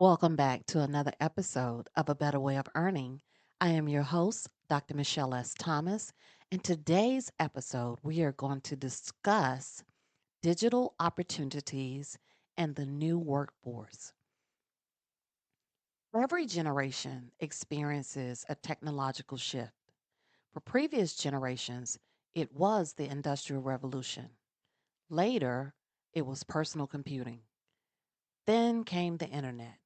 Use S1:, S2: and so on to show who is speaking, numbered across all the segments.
S1: Welcome back to another episode of A Better Way of Earning. I am your host, Dr. Michelle S. Thomas. In today's episode, we are going to discuss digital opportunities and the new workforce. Every generation experiences a technological shift. For previous generations, it was the Industrial Revolution. Later, it was personal computing. Then came the internet.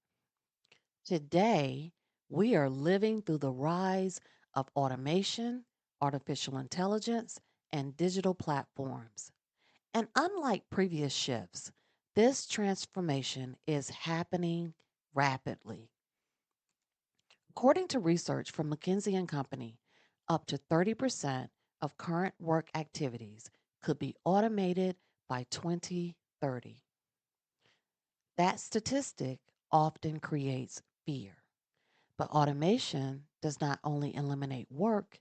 S1: Today, we are living through the rise of automation, artificial intelligence, and digital platforms. And unlike previous shifts, this transformation is happening rapidly. According to research from McKinsey and Company, up to 30% of current work activities could be automated by 2030. That statistic often creates fear. But automation does not only eliminate work,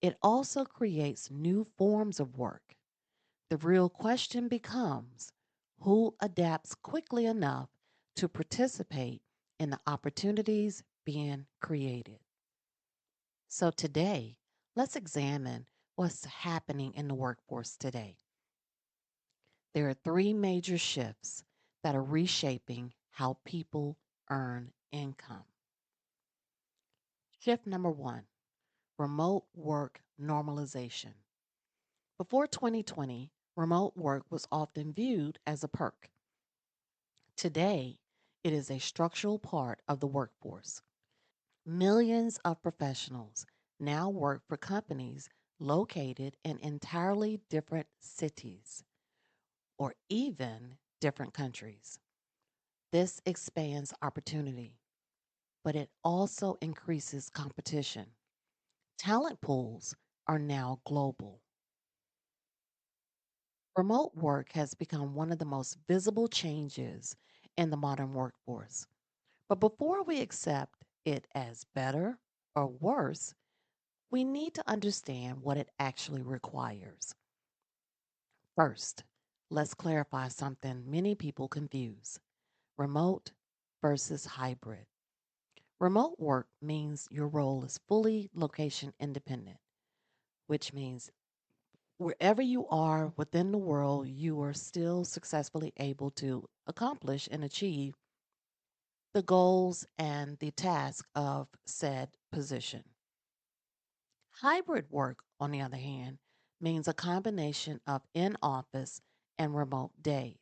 S1: it also creates new forms of work. The real question becomes who adapts quickly enough to participate in the opportunities being created. So, today, let's examine what's happening in the workforce today. There are three major shifts that are reshaping how people earn income. Shift number one, remote work normalization. Before 2020, remote work was often viewed as a perk. Today, it is a structural part of the workforce. Millions of professionals now work for companies located in entirely different cities or even different countries. This expands opportunity, but it also increases competition. Talent pools are now global. Remote work has become one of the most visible changes in the modern workforce. But before we accept it as better or worse, we need to understand what it actually requires. First, let's clarify something many people confuse remote versus hybrid. Remote work means your role is fully location independent, which means wherever you are within the world, you are still successfully able to accomplish and achieve the goals and the task of said position. Hybrid work, on the other hand, means a combination of in office and remote days.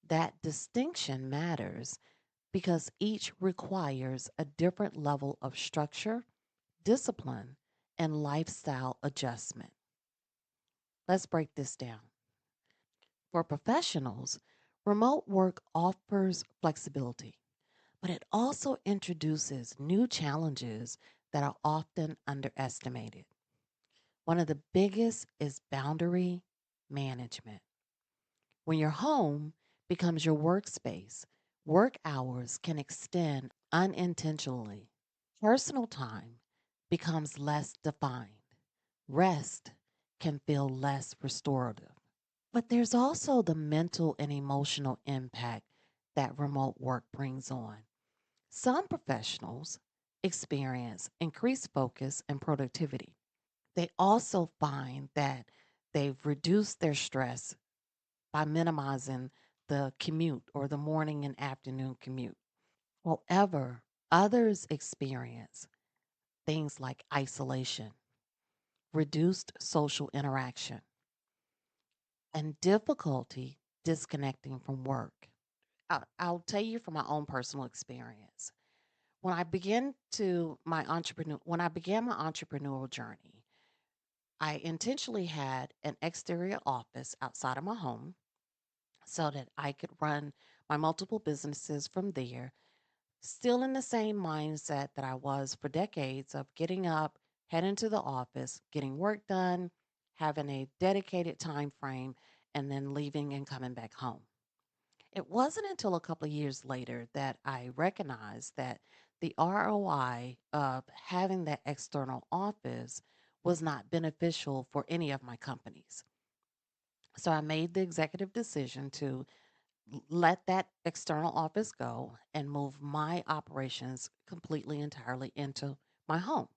S1: That distinction matters because each requires a different level of structure, discipline, and lifestyle adjustment. Let's break this down. For professionals, remote work offers flexibility, but it also introduces new challenges that are often underestimated. One of the biggest is boundary management. When your home becomes your workspace, work hours can extend unintentionally. Personal time becomes less defined. Rest can feel less restorative. But there's also the mental and emotional impact that remote work brings on. Some professionals experience increased focus and productivity. They also find that they've reduced their stress by minimizing the commute or the morning and afternoon commute. However, others experience things like isolation, reduced social interaction, and difficulty disconnecting from work. I'll tell you from my own personal experience. When I began my entrepreneurial journey, I intentionally had an exterior office outside of my home so that I could run my multiple businesses from there, still in the same mindset that I was for decades of getting up, heading to the office, getting work done, having a dedicated time frame, and then leaving and coming back home. It wasn't until a couple of years later that I recognized that the ROI of having that external office was not beneficial for any of my companies. So I made the executive decision to let that external office go and move my operations completely entirely into my home.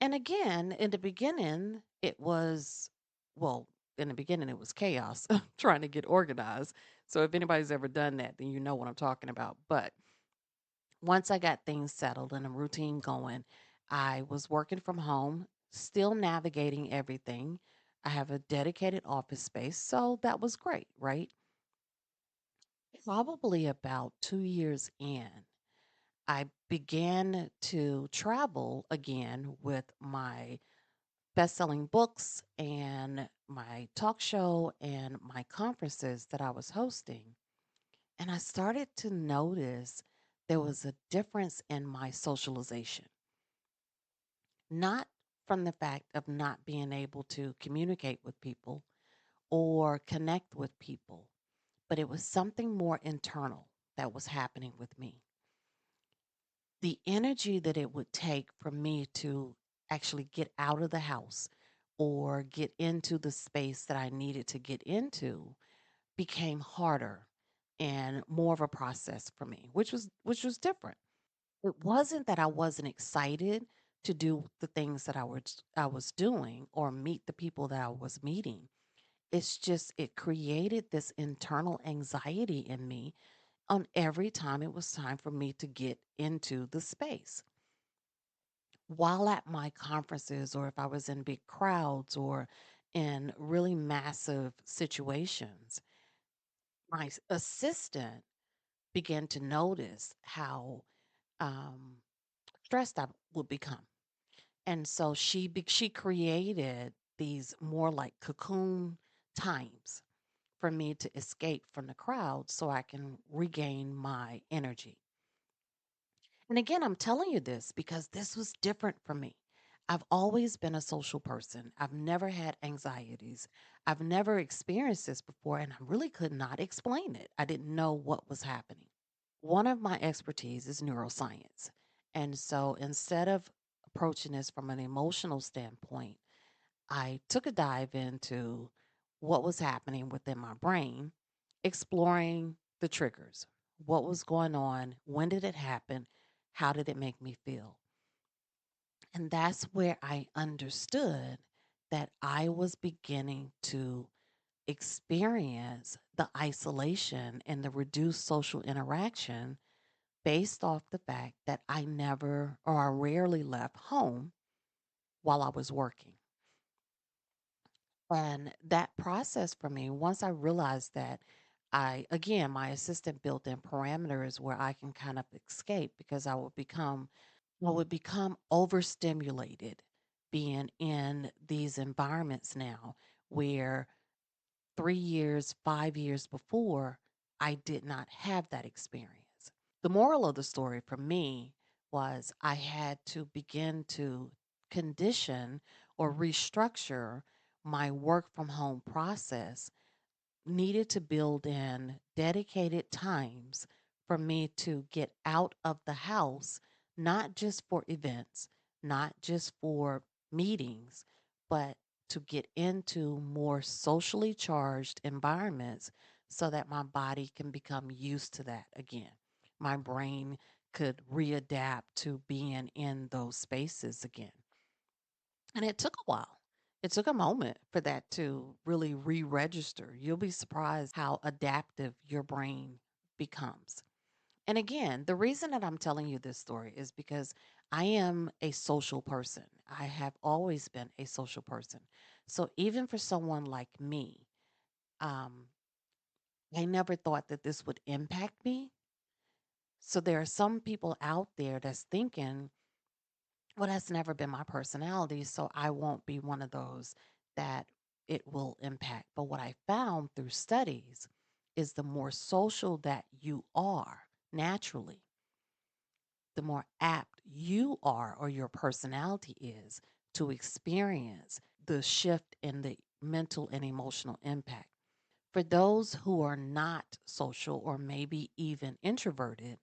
S1: And again, in the beginning, it was, well, in the beginning, it was chaos trying to get organized. So if anybody's ever done that, then you know what I'm talking about. But once I got things settled and a routine going, I was working from home, still navigating everything. I have a dedicated office space. So that was great, right? Probably about 2 years in, I began to travel again with my best-selling books and my talk show and my conferences that I was hosting. And I started to notice there was a difference in my socialization, not from the fact of not being able to communicate with people or connect with people, but it was something more internal that was happening with me. The energy that it would take for me to actually get out of the house or get into the space that I needed to get into became harder and more of a process for me, which was different. It wasn't that I wasn't excited to do the things that I was doing or meet the people that I was meeting. It's just it created this internal anxiety in me on every time it was time for me to get into the space. While at my conferences, or if I was in big crowds or in really massive situations, my assistant began to notice how um, stressed I would become. And so she created these more like cocoon times for me to escape from the crowd so I can regain my energy. And again, I'm telling you this because this was different for me. I've always been a social person. I've never had anxieties. I've never experienced this before, and I really could not explain it. I didn't know what was happening. One of my expertise is neuroscience. And so instead of approaching this from an emotional standpoint, I took a dive into what was happening within my brain, exploring the triggers. What was going on? When did it happen? How did it make me feel? And that's where I understood that I was beginning to experience the isolation and the reduced social interaction based off the fact that I never or I rarely left home while I was working. And that process for me, once I realized that again, my assistant built in parameters where I can kind of escape because I would become overstimulated being in these environments now where 3 years, 5 years before, I did not have that experience. The moral of the story for me was I had to begin to condition or restructure my work from home process, needed to build in dedicated times for me to get out of the house, not just for events, not just for meetings, but to get into more socially charged environments so that my body can become used to that again. My brain could readapt to being in those spaces again. And it took a while. It took a moment for that to really re register. You'll be surprised how adaptive your brain becomes. And again, the reason that I'm telling you this story is because I am a social person. I have always been a social person. So even for someone like me, um, I never thought that this would impact me. So there are some people out there that's thinking, well, that's never been my personality, so I won't be one of those that it will impact. But what I found through studies is the more social that you are naturally, the more apt you are or your personality is to experience the shift in the mental and emotional impact. For those who are not social or maybe even introverted,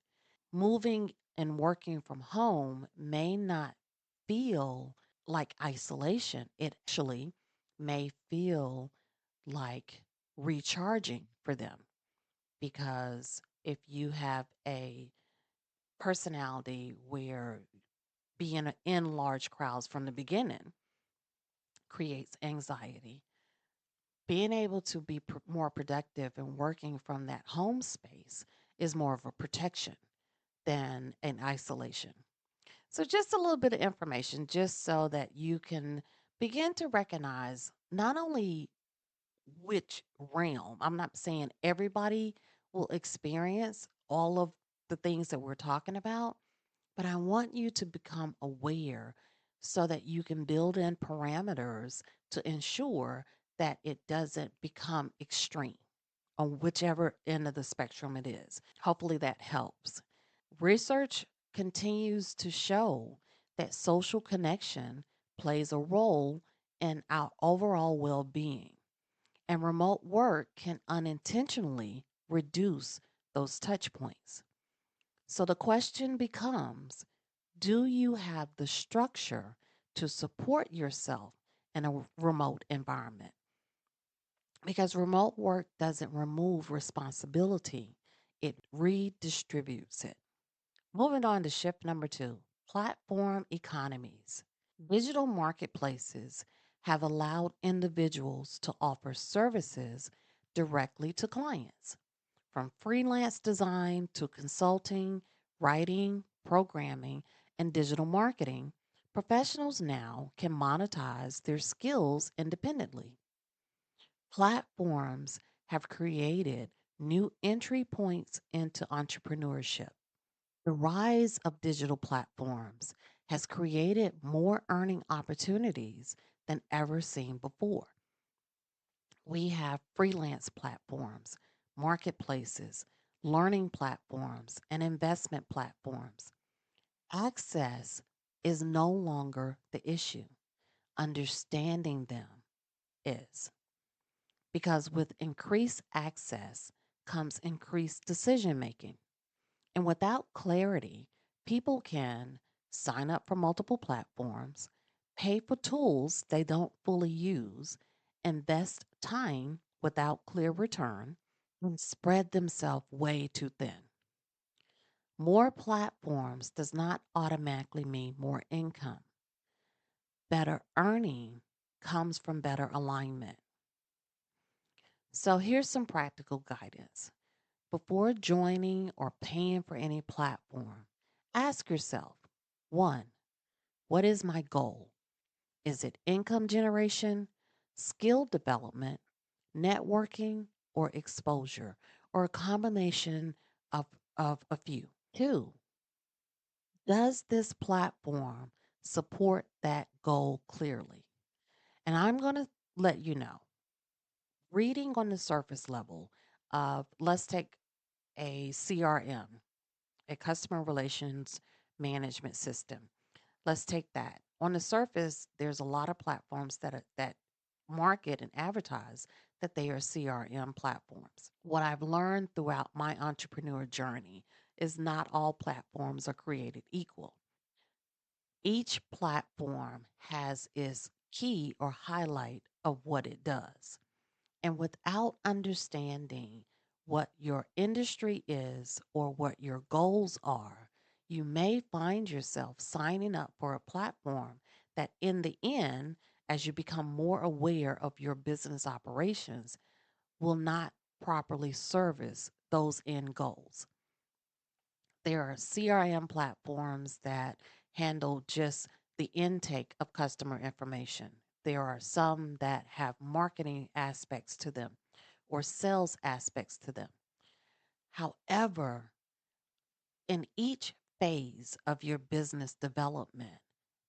S1: moving and working from home may not feel like isolation. It actually may feel like recharging for them. because if you have a personality where being in large crowds from the beginning creates anxiety, being able to be more productive and working from that home space is more of a protection than an isolation. So, just a little bit of information just so that you can begin to recognize not only which realm, I'm not saying everybody will experience all of the things that we're talking about, but I want you to become aware so that you can build in parameters to ensure that it doesn't become extreme on whichever end of the spectrum it is. Hopefully that helps. Research continues to show that social connection plays a role in our overall well being, and remote work can unintentionally reduce those touch points. So the question becomes, do you have the structure to support yourself in a remote environment? Because remote work doesn't remove responsibility, it redistributes it. Moving on to shift number two, platform economies. Digital marketplaces have allowed individuals to offer services directly to clients, from freelance design to consulting, writing, programming, and digital marketing. Professionals now can monetize their skills independently. Platforms have created new entry points into entrepreneurship. The rise of digital platforms has created more earning opportunities than ever seen before. We have freelance platforms, marketplaces, learning platforms, and investment platforms. Access is no longer the issue, understanding them is. Because with increased access comes increased decision making. And without clarity, people can sign up for multiple platforms, pay for tools they don't fully use, invest time without clear return, and spread themselves way too thin. More platforms does not automatically mean more income. Better earning comes from better alignment. So here's some practical guidance. Before joining or paying for any platform, ask yourself, one, what is my goal? Is it income generation, skill development, networking, or exposure, or a combination of, of a few? Two, does this platform support that goal clearly? And I'm going to let you know, reading on the surface level of, let's take a CRM, a customer relations management system. Let's take that. On the surface, there's a lot of platforms that market and advertise that they are CRM platforms. What I've learned throughout my entrepreneur journey is not all platforms are created equal. Each platform has its key or highlight of what it does. And without understanding what your industry is or what your goals are, you may find yourself signing up for a platform that, in the end, as you become more aware of your business operations, will not properly service those end goals. There are CRM platforms that handle just the intake of customer information. There are some that have marketing aspects to them or sales aspects to them. However, in each phase of your business development,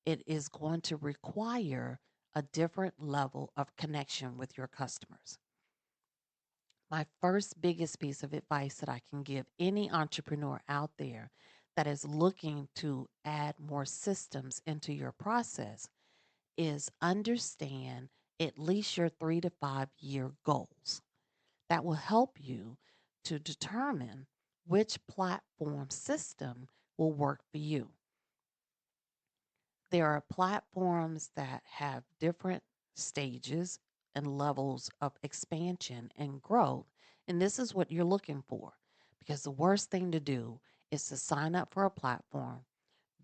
S1: it is going to require a different level of connection with your customers. My first biggest piece of advice that I can give any entrepreneur out there that is looking to add more systems into your process is understand at least your 3 to 5 year goals. That will help you to determine which platform system will work for you. There are platforms that have different stages and levels of expansion and growth And this is what you're looking for because the worst thing to do is to sign up for a platform,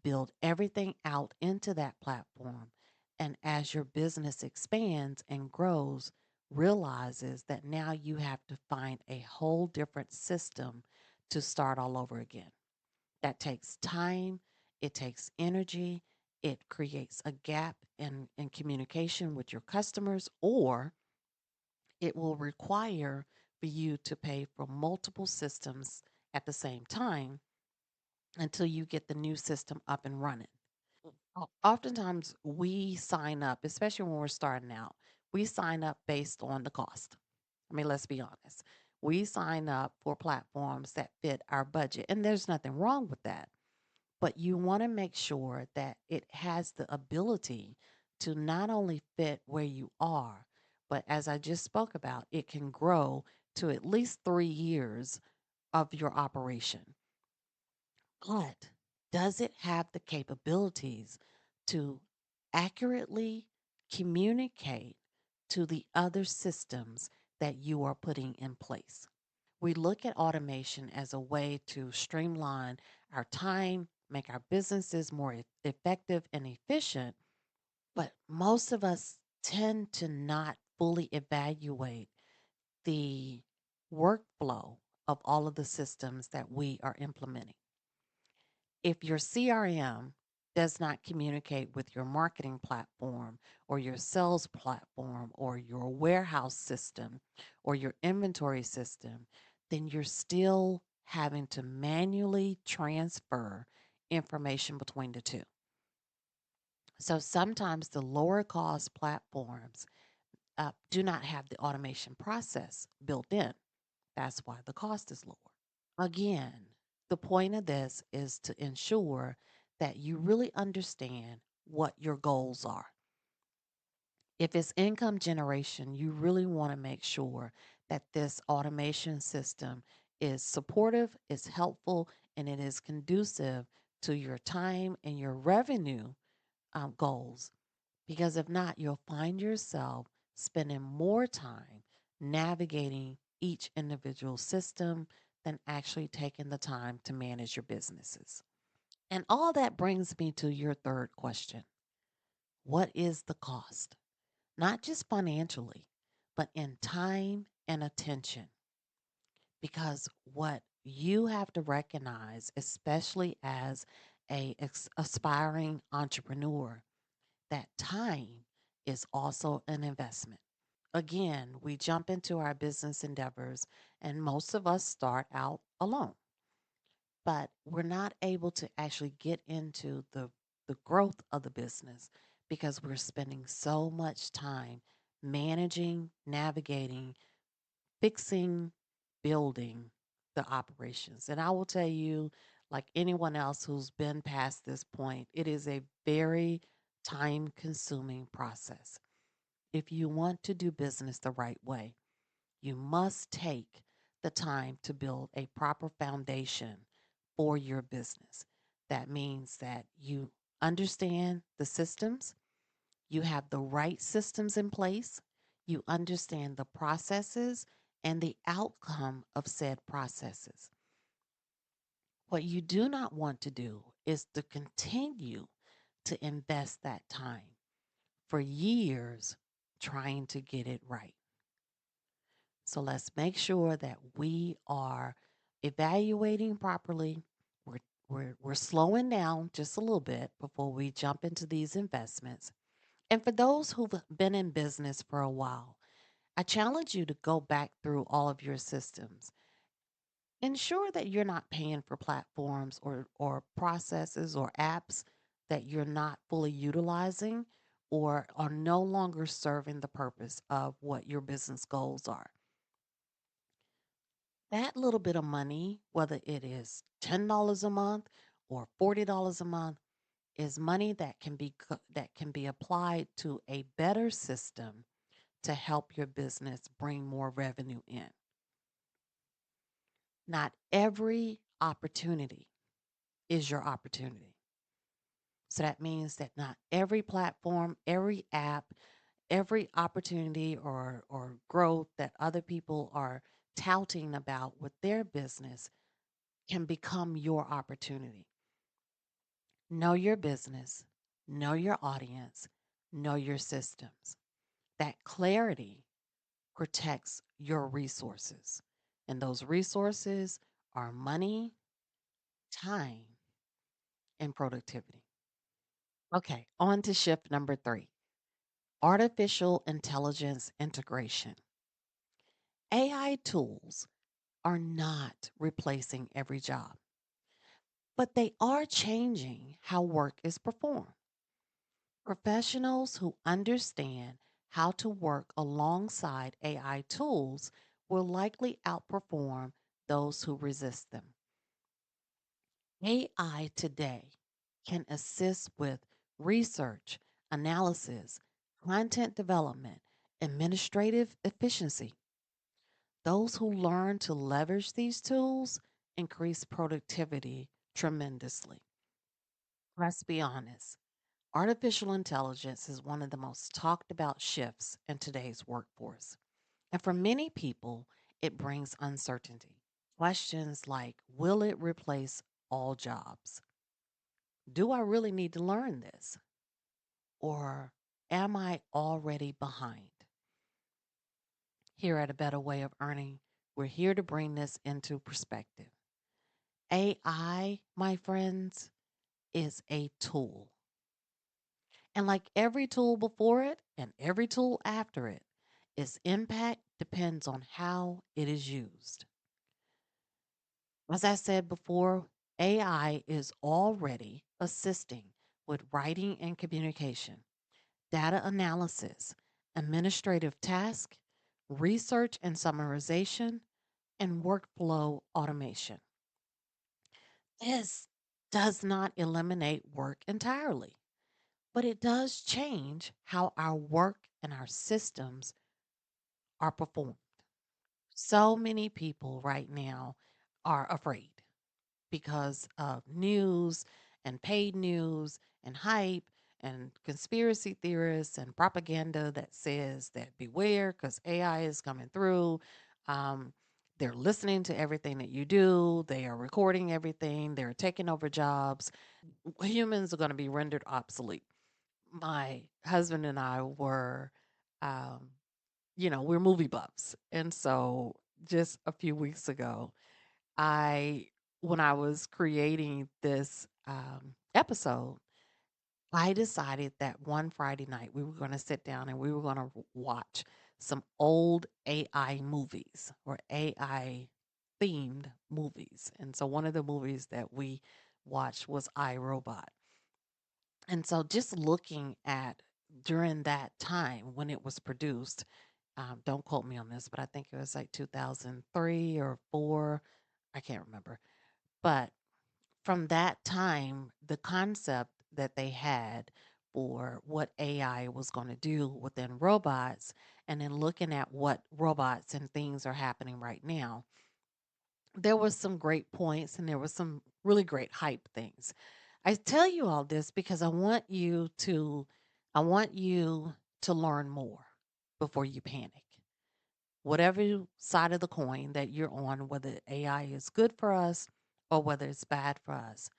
S1: build everything out into that platform, and as your business expands and grows, realizes that now you have to find a whole different system to start all over again. That takes time, it takes energy, it creates a gap in communication with your customers, or it will require for you to pay for multiple systems at the same time until you get the new system up and running. Oftentimes, we sign up, especially when we're starting out, we sign up based on the cost. I mean, let's be honest. We sign up for platforms that fit our budget, and there's nothing wrong with that. But you want to make sure that it has the ability to not only fit where you are, but as I just spoke about, it can grow to at least 3 years of your operation. But does it have the capabilities to accurately communicate to the other systems that you are putting in place? We look at automation as a way to streamline our time, make our businesses more effective and efficient, but most of us tend to not fully evaluate the workflow of all of the systems that we are implementing. If your CRM does not communicate with your marketing platform or your sales platform or your warehouse system or your inventory system, then you're still having to manually transfer information between the two. So sometimes the lower cost platforms do not have the automation process built in. That's why the cost is lower. Again, the point of this is to ensure that you really understand what your goals are. If it's income generation, you really want to make sure that this automation system is supportive, is helpful, and it is conducive to your time and your revenue goals. Because if not, you'll find yourself spending more time navigating each individual system than actually taking the time to manage your businesses. And all that brings me to your third question. What is the cost? Not just financially, but in time and attention. Because what you have to recognize, especially as a aspiring entrepreneur, that time is also an investment. Again, we jump into our business endeavors, and most of us start out alone, but we're not able to actually get into the growth of the business because we're spending so much time managing, navigating, fixing, building the operations. And I will tell you, like anyone else who's been past this point, it is a very time consuming process. If you want to do business the right way, you must take the time to build a proper foundation for your business. That means that you understand the systems, you have the right systems in place, you understand the processes and the outcome of said processes. What you do not want to do is to continue to invest that time for years trying to get it right. So let's make sure that we are evaluating properly. We're slowing down just a little bit before we jump into these investments. And for those who've been in business for a while, I challenge you to go back through all of your systems. Ensure that you're not paying for platforms or processes or apps that you're not fully utilizing or are no longer serving the purpose of what your business goals are. That little bit of money, whether it is $10 a month or $40 a month, is money that that can be applied to a better system to help your business bring more revenue in. Not every opportunity is your opportunity. So that means that not every platform, every app, every opportunity or growth that other people are touting about with their business can become your opportunity. Know your business, know your audience, know your systems. That clarity protects your resources. And those resources are money, time, and productivity. Okay, on to shift number three, artificial intelligence integration. AI tools are not replacing every job, but they are changing how work is performed. Professionals who understand how to work alongside AI tools will likely outperform those who resist them. AI today can assist with research, analysis, content development, administrative efficiency. Those who learn to leverage these tools increase productivity tremendously. Let's be honest. Artificial intelligence is one of the most talked about shifts in today's workforce. And for many people, it brings uncertainty. Questions like, will it replace all jobs? Do I really need to learn this? Or am I already behind? Here at A Better Way of Earning, we're here to bring this into perspective. AI, my friends, is a tool. And like every tool before it and every tool after it, its impact depends on how it is used. As I said before, AI is already assisting with writing and communication, data analysis, administrative tasks, research and summarization, and workflow automation. This does not eliminate work entirely, but it does change how our work and our systems are performed. So many people right now are afraid because of news and paid news and hype and conspiracy theorists and propaganda that says that beware because AI is coming through. Um, they're listening to everything that you do. They are recording everything. They're taking over jobs. Humans are going to be rendered obsolete. My husband and I were, um, we're movie buffs. And so just a few weeks ago, I when I was creating this episode, I decided that one Friday night we were going to sit down and we were going to watch some old AI movies or AI themed movies. And so one of the movies that we watched was I Robot. And so just looking at during that time when it was produced, don't quote me on this, but I think it was like 2003 or 4. I can't remember. But from that time, the concept that they had for what AI was going to do within robots, and then looking at what robots and things are happening right now, there was some great points and there was some really great hype things. I tell you all this because I want you to learn more before you panic. Whatever side of the coin that you're on, whether AI is good for us or whether it's bad for us,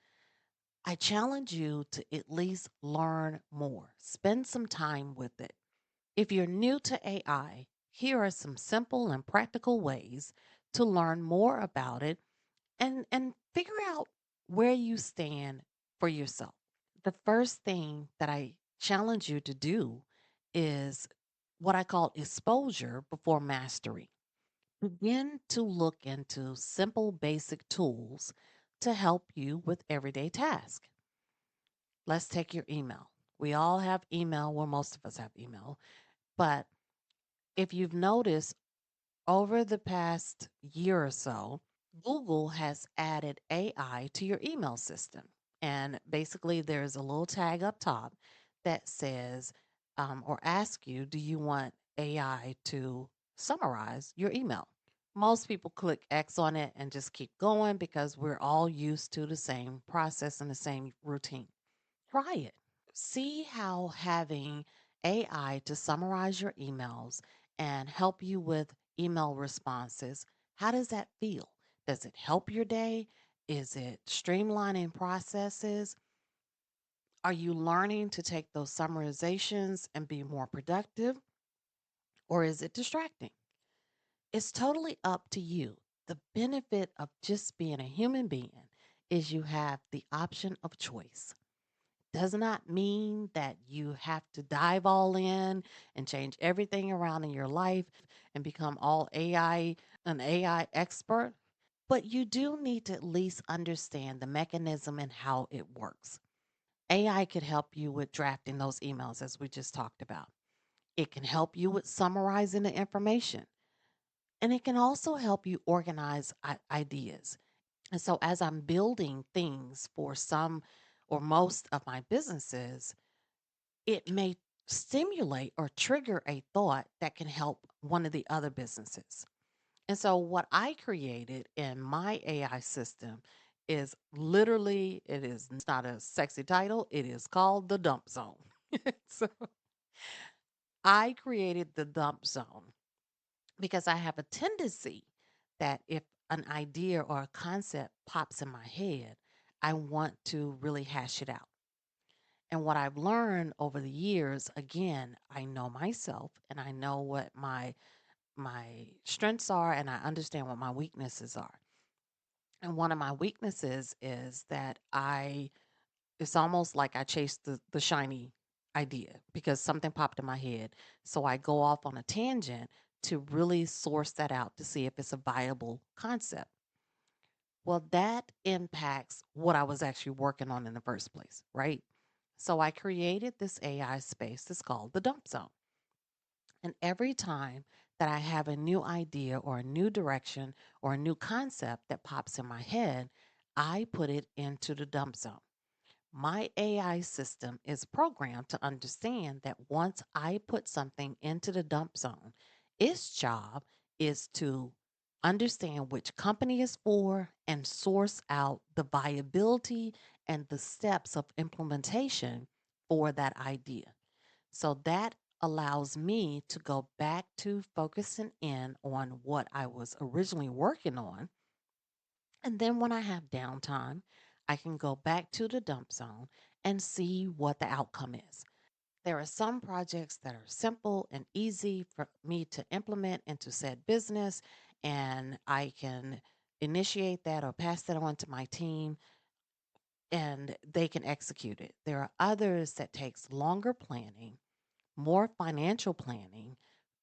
S1: I challenge you to at least learn more. Spend some time with it. If you're new to AI, here are some simple and practical ways to learn more about it and figure out where you stand for yourself. The first thing that I challenge you to do is what I call exposure before mastery. Begin to look into simple, basic tools to help you with everyday tasks. Let's take your email. We all have email, well, most of us have email, but if you've noticed over the past year or so, Google has added AI to your email system. And basically, there's a little tag up top that says, or ask you, do you want AI to summarize your email? Most people click X on it and just keep going because we're all used to the same process and the same routine. Try it. See how having AI to summarize your emails and help you with email responses, How does that feel? Does it help your day? Is it streamlining processes? Are you learning to take those summarizations and be more productive? Or is it distracting? It's totally up to you. The benefit of just being a human being is you have the option of choice. Does not mean that you have to dive all in and change everything around in your life and become all an AI expert, but you do need to at least understand the mechanism and how it works. AI could help you with drafting those emails, as we just talked about. It can help you with summarizing the information, and it can also help you organize ideas. And so, as I'm building things for some or most of my businesses, it may stimulate or trigger a thought that can help one of the other businesses. And so, what I created in my AI system is literally, it's not a sexy title, it is called the dump zone. So, I created the dump zone because I have a tendency that if an idea or a concept pops in my head, I want to really hash it out. And what I've learned over the years, again, I know myself and I know what my strengths are and I understand what my weaknesses are. And one of my weaknesses is that it's almost like I chase the shiny idea because something popped in my head. So I go off on a tangent to really source that out to see if it's a viable concept. Well, that impacts what I was actually working on in the first place, right? So I created this AI space that's called the dump zone. And every time that I have a new idea or a new direction or a new concept that pops in my head, I put it into the dump zone. My AI system is programmed to understand that once I put something into the dump zone, its job is to understand which company is for and source out the viability and the steps of implementation for that idea. So that allows me to go back to focusing in on what I was originally working on. And then when I have downtime, I can go back to the dump zone and see what the outcome is. There are some projects that are simple and easy for me to implement into said business, and I can initiate that or pass that on to my team and they can execute it. There are others that takes longer planning, more financial planning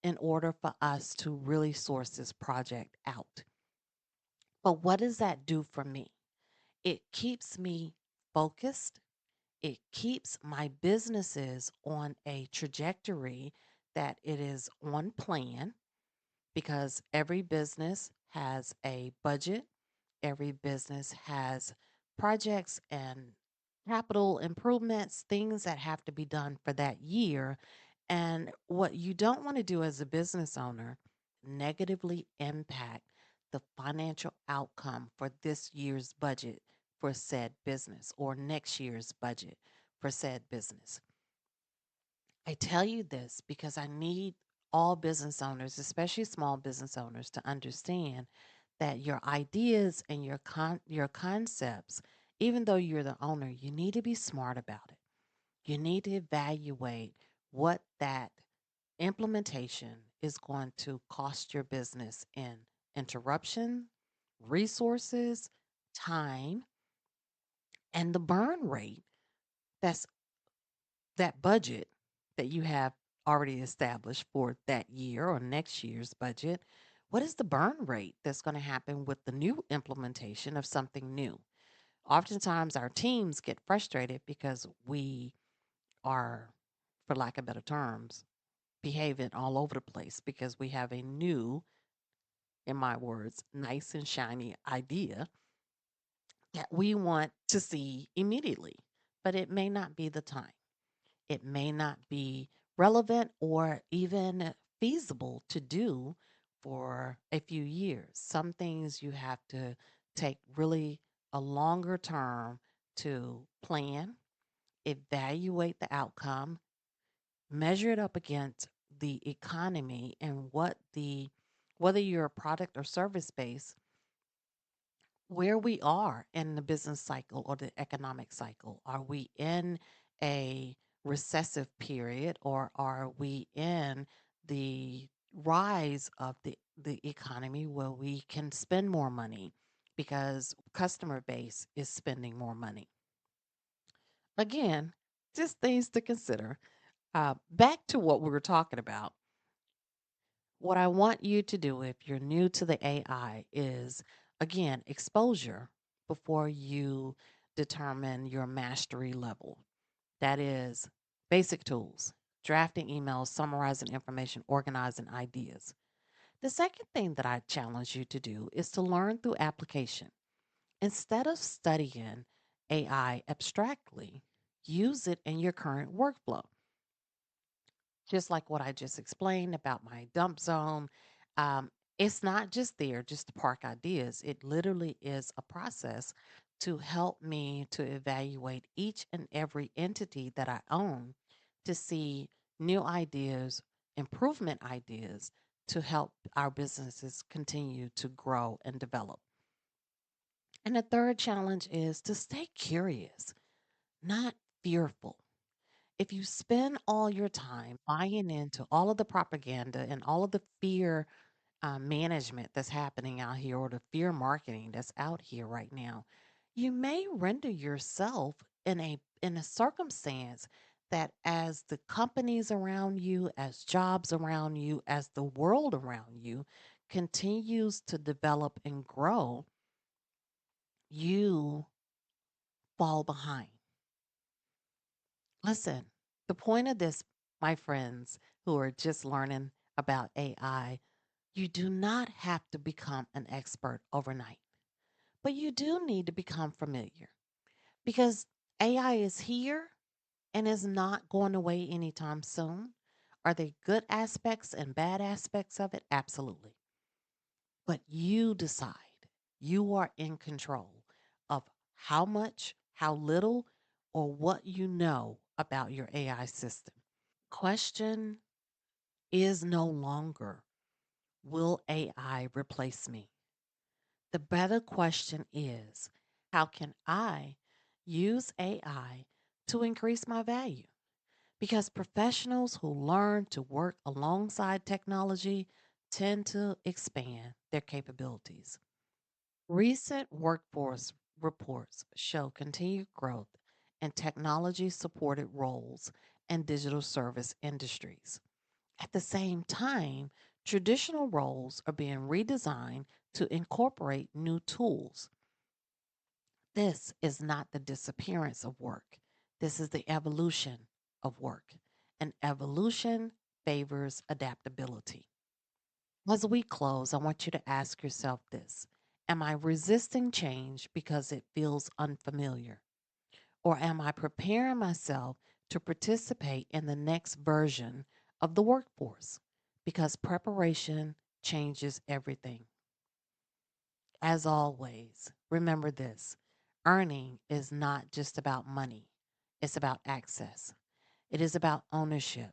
S1: in order for us to really source this project out. But what does that do for me? It keeps me focused. It keeps my businesses on a trajectory that it is on plan because every business has a budget, every business has projects and capital improvements, things that have to be done for that year. And what you don't want to do as a business owner negatively impact the financial outcome for this year's budget for said business or next year's budget for said business. I tell you this because I need all business owners, especially small business owners, to understand that your ideas and your concepts, even though you're the owner, you need to be smart about it. You need to evaluate what that implementation is going to cost your business in interruption, resources, time, and the burn rate that's that budget that you have already established for that year or next year's budget. What is the burn rate that's going to happen with the new implementation of something new? Oftentimes, our teams get frustrated because we are, for lack of better terms, behaving all over the place because we have a new, in my words, nice and shiny idea that we want to see immediately, but it may not be the time. It may not be relevant or even feasible to do for a few years. Some things you have to take really a longer term to plan, evaluate the outcome, measure it up against the economy and Whether you're a product or service based, where we are in the business cycle or the economic cycle. Are we in a recessive period, or are we in the rise of the economy where we can spend more money because customer base is spending more money? Again, just things to consider. Back to what we were talking about. What I want you to do if you're new to the AI is, again, exposure before you determine your mastery level. That is basic tools, drafting emails, summarizing information, organizing ideas. The second thing that I challenge you to do is to learn through application. Instead of studying AI abstractly, use it in your current workflow, just like what I just explained about my dump zone. Um, it's not just there just to park ideas. It literally is a process to help me to evaluate each and every entity that I own to see new ideas, improvement ideas to help our businesses continue to grow and develop. And the third challenge is to stay curious, not fearful. If you spend all your time buying into all of the propaganda and all of the fear management that's happening out here, or the fear marketing that's out here right now, you may render yourself in a circumstance that, as the companies around you, as jobs around you, as the world around you continues to develop and grow, you fall behind. Listen, the point of this, my friends who are just learning about AI, you do not have to become an expert overnight, but you do need to become familiar because AI is here and is not going away anytime soon. Are there good aspects and bad aspects of it? Absolutely. But you decide. You are in control of how much, how little, or what you know about your AI system. Question is no longer, will AI replace me? The better question is, how can I use AI to increase my value? Because professionals who learn to work alongside technology tend to expand their capabilities. Recent workforce reports show continued growth in technology supported roles and digital service industries. At the same time, traditional roles are being redesigned to incorporate new tools. This is not the disappearance of work. This is the evolution of work. And evolution favors adaptability. As we close, I want you to ask yourself this: am I resisting change because it feels unfamiliar? Or am I preparing myself to participate in the next version of the workforce? Because preparation changes everything. As always, remember this: earning is not just about money, it's about access, it is about ownership,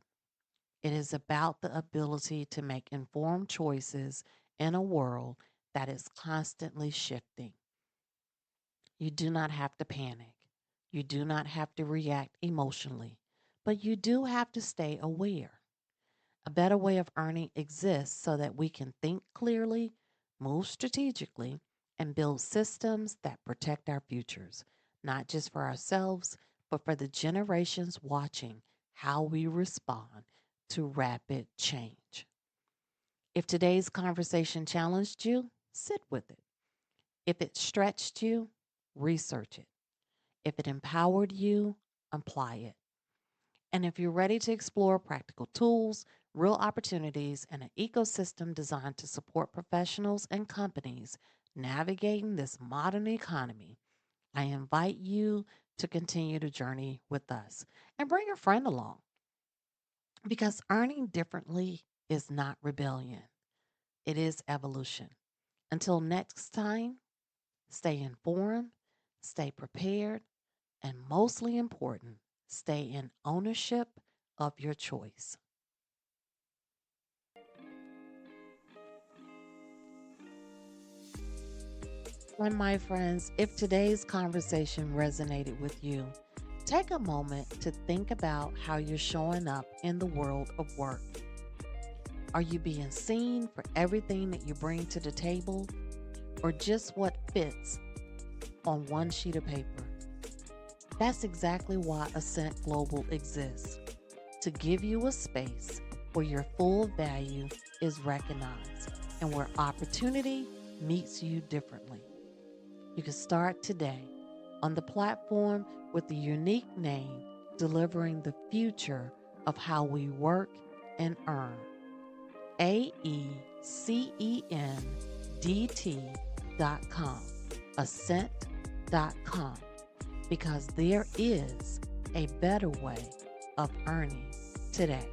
S1: it is about the ability to make informed choices in a world that is constantly shifting. You do not have to panic. You do not have to react emotionally, but you do have to stay aware. A better way of earning exists so that we can think clearly, move strategically, and build systems that protect our futures, not just for ourselves, but for the generations watching how we respond to rapid change. If today's conversation challenged you, sit with it. If it stretched you, research it. If it empowered you, apply it. And if you're ready to explore practical tools, real opportunities, and an ecosystem designed to support professionals and companies navigating this modern economy, I invite you to continue the journey with us and bring a friend along, because earning differently is not rebellion, it is evolution. Until next time, stay informed, stay prepared, and mostly important, stay in ownership of your choice. And my friends, if today's conversation resonated with you, take a moment to think about how you're showing up in the world of work. Are you being seen for everything that you bring to the table, or just what fits on one sheet of paper? That's exactly why Ascent Global exists, to give you a space where your full value is recognized and where opportunity meets you differently. You can start today on the platform with the unique name delivering the future of how we work and earn. AECENDT.com, ascent.com, because there is a better way of earning today.